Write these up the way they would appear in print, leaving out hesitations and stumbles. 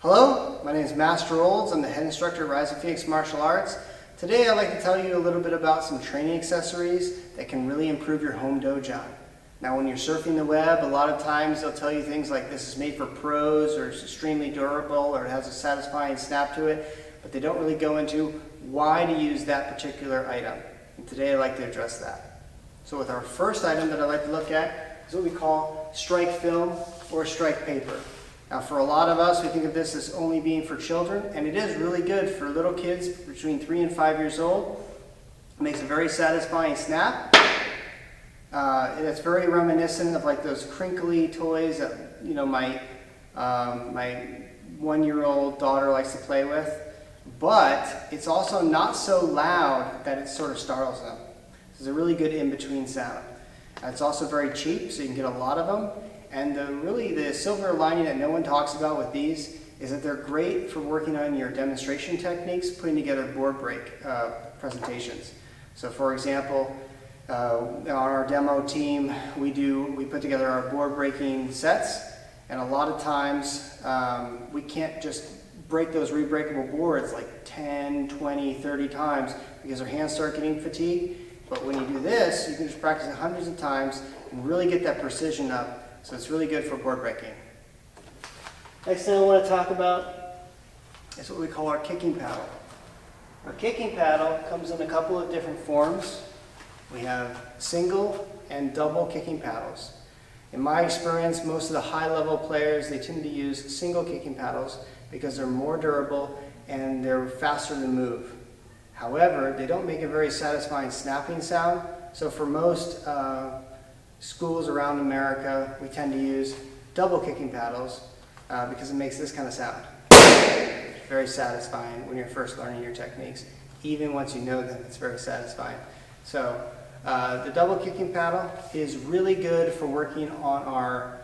Hello, my name is Master Olds. I'm the head instructor at Rising Phoenix Martial Arts. Today I'd like to tell you a little bit about some training accessories that can really improve your home dojang. Now when you're surfing the web, a lot of times they'll tell you things like this is made for pros, or it's extremely durable, or it has a satisfying snap to it, but they don't really go into why to use that particular item. And today I'd like to address that. So with our first item that I'd like to look at is what we call strike film or strike paper. Now for a lot of us, we think of this as only being for children, and it is really good for little kids between 3 and 5 years old. It makes a very satisfying snap. It's very reminiscent of like those crinkly toys that my 1-year-old daughter likes to play with. But it's also not so loud that it sort of startles them. It's a really good in-between sound. It's also very cheap, so you can get a lot of them. And the silver lining that no one talks about with these is that they're great for working on your demonstration techniques, putting together board break presentations. So for example, on our demo team, we put together our board breaking sets, and a lot of times we can't just break those rebreakable boards like 10, 20, 30 times because our hands start getting fatigued. But when you do this, you can just practice it hundreds of times and really get that precision up. So it's really good for board breaking. Next thing I want to talk about is what we call our kicking paddle. Our kicking paddle comes in a couple of different forms. We have single and double kicking paddles. In my experience, most of the high-level players, they tend to use single kicking paddles because they're more durable and they're faster to move. However, they don't make a very satisfying snapping sound. So for most schools around America, we tend to use double kicking paddles because it makes this kind of sound. It's very satisfying when you're first learning your techniques. Even once you know them, it's very satisfying. So the double kicking paddle is really good for working on our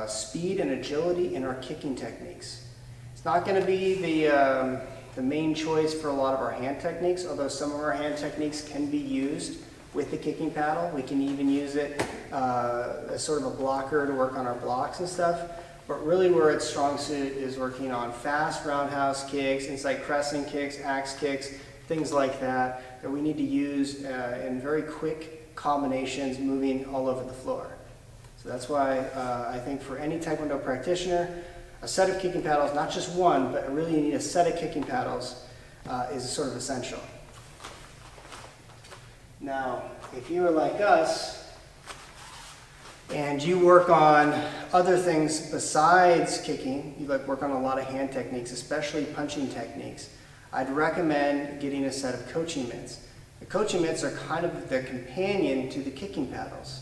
speed and agility in our kicking techniques. It's not going to be the main choice for a lot of our hand techniques, although some of our hand techniques can be used with the kicking paddle. We can even use it as sort of a blocker to work on our blocks and stuff. But really where it's strong suit is working on fast roundhouse kicks, inside crescent kicks, axe kicks, things like that we need to use in very quick combinations moving all over the floor. So that's why I think for any Taekwondo practitioner, a set of kicking paddles, not just one, but really you need a set of kicking paddles is sort of essential. Now, if you are like us and you work on other things besides kicking, you work on a lot of hand techniques, especially punching techniques, I'd recommend getting a set of coaching mitts. The coaching mitts are kind of the companion to the kicking paddles.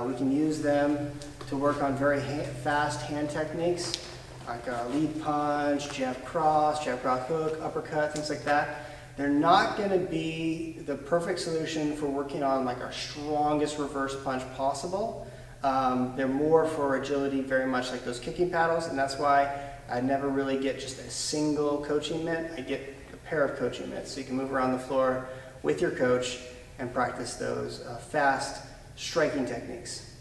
We can use them to work on very fast hand techniques like lead punch, jab cross hook, uppercut, things like that. They're not going to be the perfect solution for working on like our strongest reverse punch possible. They're more for agility, very much like those kicking paddles, and that's why I never really get just a single coaching mitt. I get a pair of coaching mitts so you can move around the floor with your coach and practice those fast striking techniques.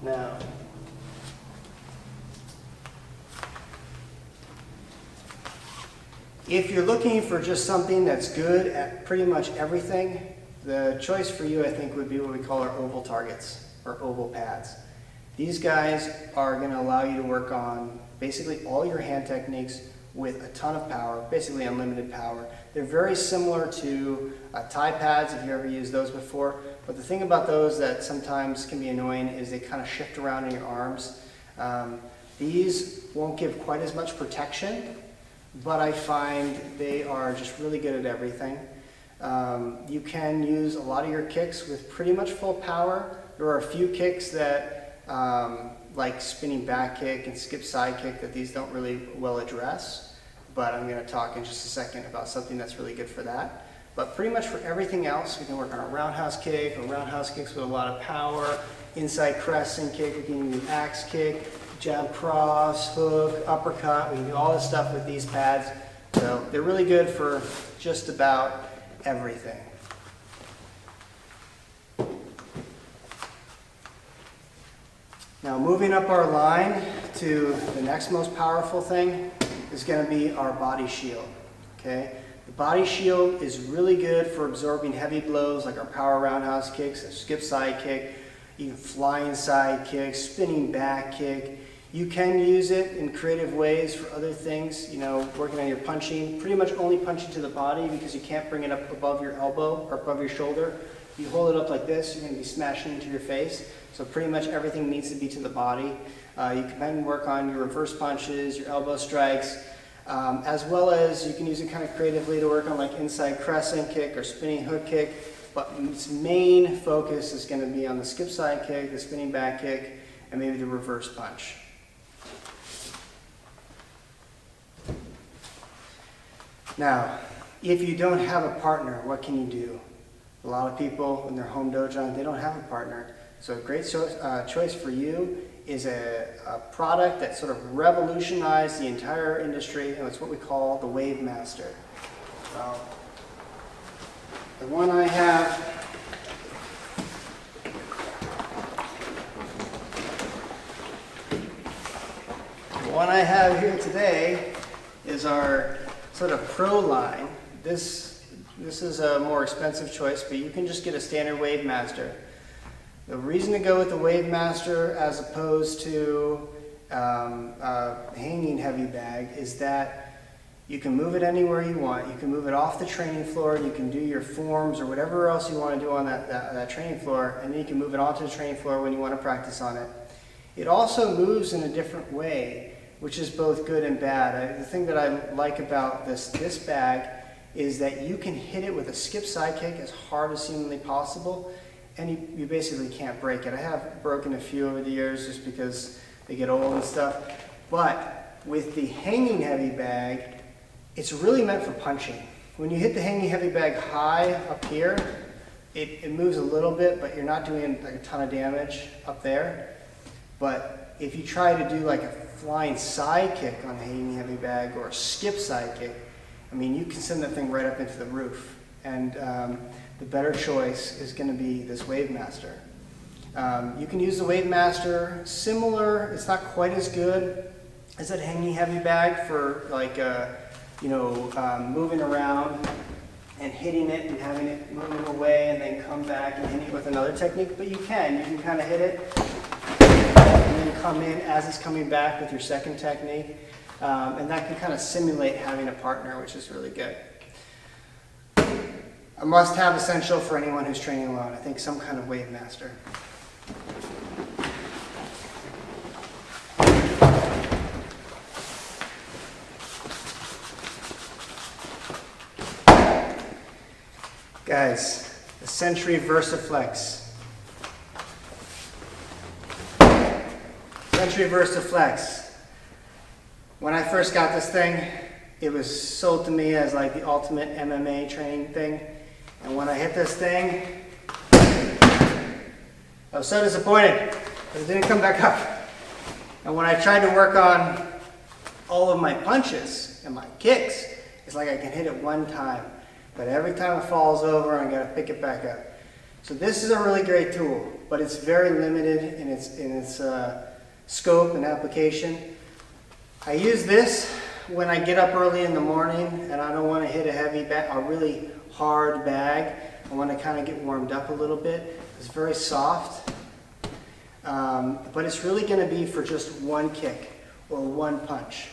Now, if you're looking for just something that's good at pretty much everything, the choice for you, I think, would be what we call our oval targets or oval pads. These guys are going to allow you to work on basically all your hand techniques with a ton of power, basically unlimited power. They're very similar to Thai pads, if you ever used those before. But the thing about those that sometimes can be annoying is they kind of shift around in your arms. These won't give quite as much protection, but I find they are just really good at everything. You can use a lot of your kicks with pretty much full power. There are a few kicks that, like spinning back kick and skip side kick, that these don't really well address. But I'm going to talk in just a second about something that's really good for that. But pretty much for everything else, we can work on a roundhouse kick, or roundhouse kicks with a lot of power, inside crescent kick, we can do axe kick, jab cross, hook, uppercut. We can do all this stuff with these pads. So they're really good for just about everything. Now moving up our line to the next most powerful thing is going to be our body shield. Okay? The body shield is really good for absorbing heavy blows like our power roundhouse kicks, a skip side kick, even flying side kick, spinning back kick. You can use it in creative ways for other things, you know, working on your punching. Pretty much only punching to the body because you can't bring it up above your elbow or above your shoulder. If you hold it up like this, you're going to be smashing into your face. So pretty much everything needs to be to the body. You can then work on your reverse punches, your elbow strikes, as well as you can use it kind of creatively to work on like inside crescent kick or spinning hook kick. But its main focus is going to be on the skip side kick, the spinning back kick, and maybe the reverse punch. Now, if you don't have a partner, what can you do? A lot of people in their home dojang, they don't have a partner. So a great choice for you is a product that sort of revolutionized the entire industry, and it's what we call the Wave Master. So, the one I have here today is our sort of pro line. This is a more expensive choice, but you can just get a standard Wave Master. The reason to go with the Wave Master as opposed to a hanging heavy bag is that you can move it anywhere you want. You can move it off the training floor, and you can do your forms or whatever else you want to do on that training floor, and then you can move it onto the training floor when you want to practice on it. It also moves in a different way, which is both good and bad. The thing that I like about this bag is that you can hit it with a skip side kick as hard as seemingly possible, and you basically can't break it. I have broken a few over the years just because they get old and stuff. But with the hanging heavy bag, it's really meant for punching. When you hit the hanging heavy bag high up here, it moves a little bit, but you're not doing like a ton of damage up there. But if you try to do like a flying side kick on a hanging heavy bag or a skip side kick, I mean, you can send that thing right up into the roof. And the better choice is going to be this Wave Master. You can use the Wave Master similar, it's not quite as good as that hanging heavy bag for like, moving around and hitting it and having it move away and then come back and hit it with another technique. But you can kind of hit it and then come in as it's coming back with your second technique. And that can kind of simulate having a partner, which is really good. A must-have essential for anyone who's training alone, I think some kind of Wave Master. Guys, the Century VersaFlex. Century VersaFlex. When I first got this thing, it was sold to me as like the ultimate MMA training thing. And when I hit this thing, I was so disappointed because it didn't come back up. And when I tried to work on all of my punches and my kicks, it's like I can hit it one time. But every time it falls over, I gotta pick it back up. So this is a really great tool, but it's very limited in its scope and application. I use this when I get up early in the morning and I don't want to hit a really hard bag. I want to kind of get warmed up a little bit. It's very soft, but it's really going to be for just one kick or one punch.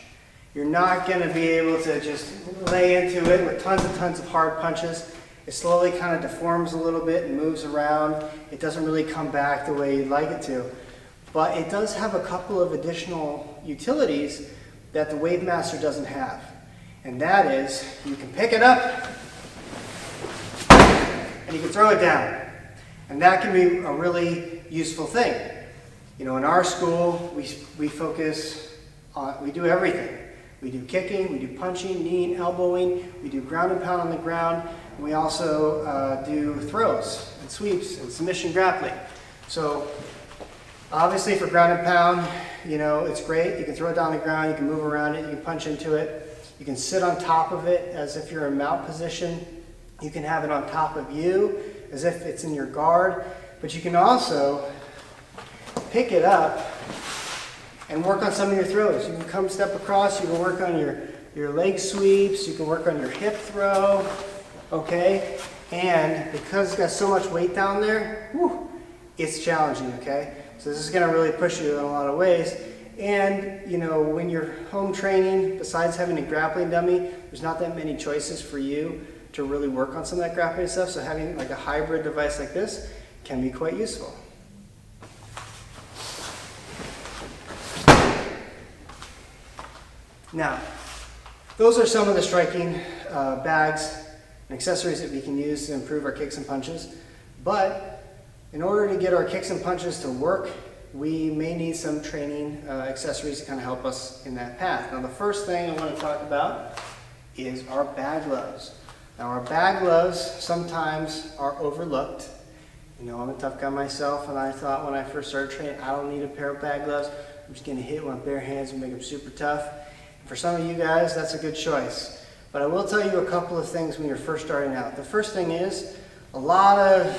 You're not going to be able to just lay into it with tons of hard punches. It slowly kind of deforms a little bit and moves around. It doesn't really come back the way you'd like it to. But it does have a couple of additional utilities that the Wave Master doesn't have. And that is, you can pick it up and you can throw it down. And that can be a really useful thing. You know, in our school, we focus on, we do everything. We do kicking, we do punching, kneeing, elbowing, we do ground and pound on the ground, and we also do throws and sweeps and submission grappling. So obviously for ground and pound, you know, it's great. You can throw it down the ground, you can move around it, you can punch into it. You can sit on top of it as if you're in mount position. You can have it on top of you as if it's in your guard. But you can also pick it up and work on some of your throws. You can come step across, you can work on your leg sweeps, you can work on your hip throw, okay? And because it's got so much weight down there, whew, it's challenging, okay? So this is gonna really push you in a lot of ways. And you know, when you're home training, besides having a grappling dummy, there's not that many choices for you to really work on some of that grappling stuff. So having like a hybrid device like this can be quite useful. Now, those are some of the striking bags and accessories that we can use to improve our kicks and punches. But in order to get our kicks and punches to work, we may need some training accessories to kind of help us in that path. Now, the first thing I want to talk about is our bag gloves. Now, our bag gloves sometimes are overlooked. You know, I'm a tough guy myself, and I thought when I first started training, I don't need a pair of bag gloves. I'm just going to hit with bare hands and make them super tough. For some of you guys, that's a good choice. But I will tell you a couple of things when you're first starting out. The first thing is, a lot of,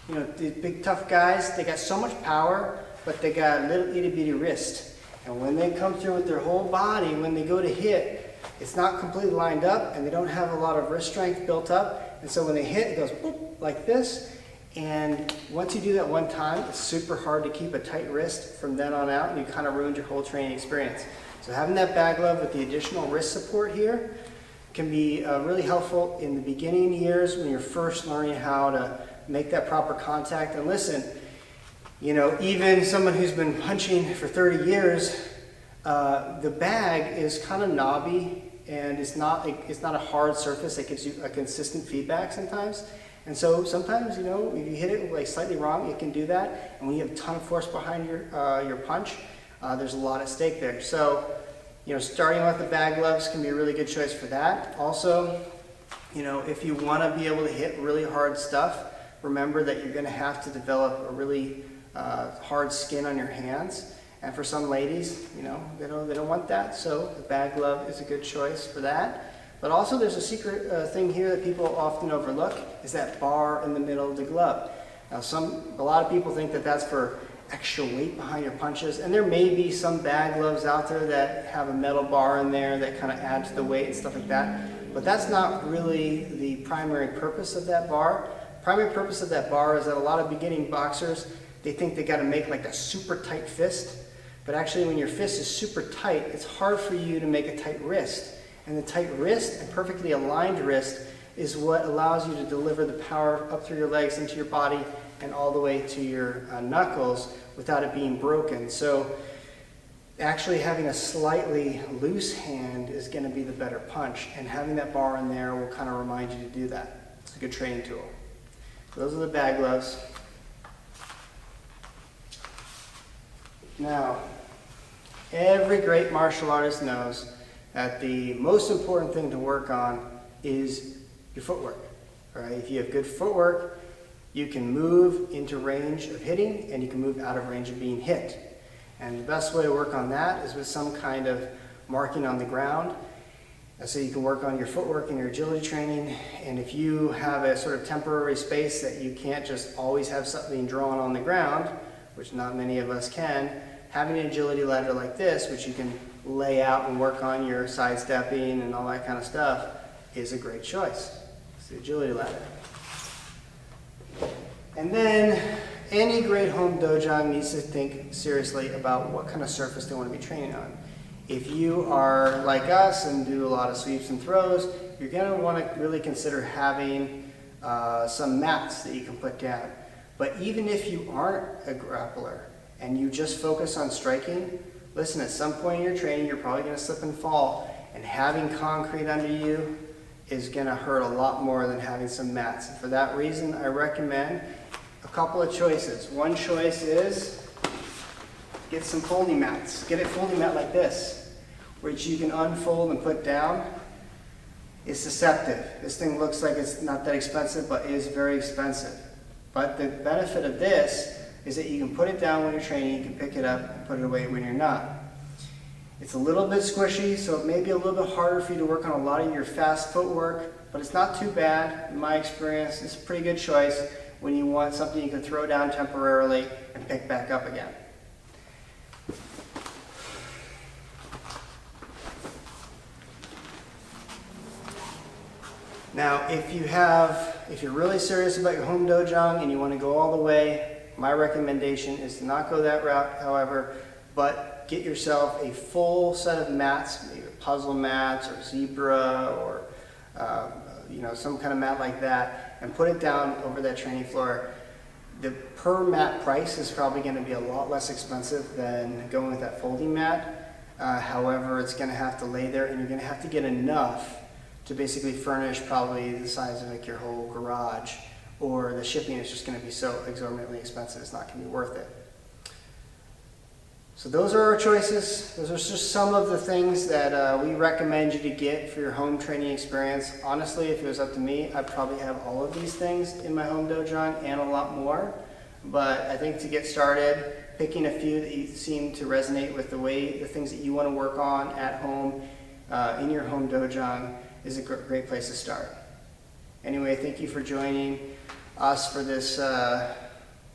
you know, the big tough guys, they got so much power, but they got a little itty bitty wrist. And when they come through with their whole body, when they go to hit, it's not completely lined up, and they don't have a lot of wrist strength built up. And so when they hit, it goes boop, like this. And once you do that one time, it's super hard to keep a tight wrist from then on out, and you kind of ruined your whole training experience. So having that bag glove with the additional wrist support here can be really helpful in the beginning years when you're first learning how to make that proper contact. And listen, you know, even someone who's been punching for 30 years, the bag is kind of knobby, and it's not a hard surface that gives you a consistent feedback sometimes. And so sometimes, you know, if you hit it like slightly wrong, it can do that. And when you have a ton of force behind your punch, there's a lot at stake there. So, you know, starting with the bag gloves can be a really good choice for that. Also, you know, if you want to be able to hit really hard stuff, remember that you're going to have to develop a really hard skin on your hands. And for some ladies, you know, they don't want that. So the bag glove is a good choice for that. But also there's a secret thing here that people often overlook, is that bar in the middle of the glove. Now a lot of people think that that's for extra weight behind your punches, and there may be some bag gloves out there that have a metal bar in there that kind of add to the weight and stuff like that, but that's not really the primary purpose of that bar. Primary purpose of that bar is that a lot of beginning boxers, they think they got to make like a super tight fist, but actually when your fist is super tight, it's hard for you to make a tight wrist, and the tight wrist and perfectly aligned wrist is what allows you to deliver the power up through your legs into your body and all the way to your knuckles without it being broken. So actually having a slightly loose hand is going to be the better punch, and having that bar in there will kind of remind you to do that. It's a good training tool. Those are the bag gloves. Now, every great martial artist knows that the most important thing to work on is your footwork. All right? If you have good footwork, you can move into range of hitting, and you can move out of range of being hit. And the best way to work on that is with some kind of marking on the ground. So you can work on your footwork and your agility training. And if you have a sort of temporary space that you can't just always have something drawn on the ground, which not many of us can, having an agility ladder like this, which you can lay out and work on your sidestepping and all that kind of stuff, is a great choice. It's the agility ladder. And then any great home dojang needs to think seriously about what kind of surface they want to be training on. If you are like us and do a lot of sweeps and throws, you're going to want to really consider having some mats that you can put down. But even if you aren't a grappler and you just focus on striking, listen, at some point in your training, you're probably going to slip and fall, and having concrete under you is going to hurt a lot more than having some mats. And for that reason, I recommend a couple of choices. One choice is get some folding mats. Get a folding mat like this, which you can unfold and put down. It's deceptive. This thing looks like it's not that expensive, but is very expensive. But the benefit of this is that you can put it down when you're training, you can pick it up and put it away when you're not. It's a little bit squishy, so it may be a little bit harder for you to work on a lot of your fast footwork, but it's not too bad. In my experience, it's a pretty good choice. when you want something you can throw down temporarily and pick back up again. Now, if you're really serious about your home dojang and you want to go all the way, my recommendation is to not go that route, however, but get yourself a full set of mats, maybe puzzle mats or zebra or some kind of mat like that, and put it down over that training floor. The per mat price is probably going to be a lot less expensive than going with that folding mat. However, it's going to have to lay there, and you're going to have to get enough to basically furnish probably the size of like your whole garage, or the shipping is just going to be so exorbitantly expensive it's not going to be worth it. So those are our choices. Those are just some of the things that we recommend you to get for your home training experience. Honestly, if it was up to me, I'd probably have all of these things in my home dojang and a lot more. But I think to get started, picking a few that you seem to resonate with the things that you want to work on at home in your home dojang is a great place to start. Anyway, thank you for joining us for this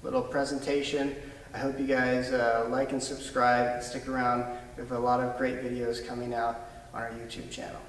little presentation. I hope you guys like and subscribe and stick around. We have a lot of great videos coming out on our YouTube channel.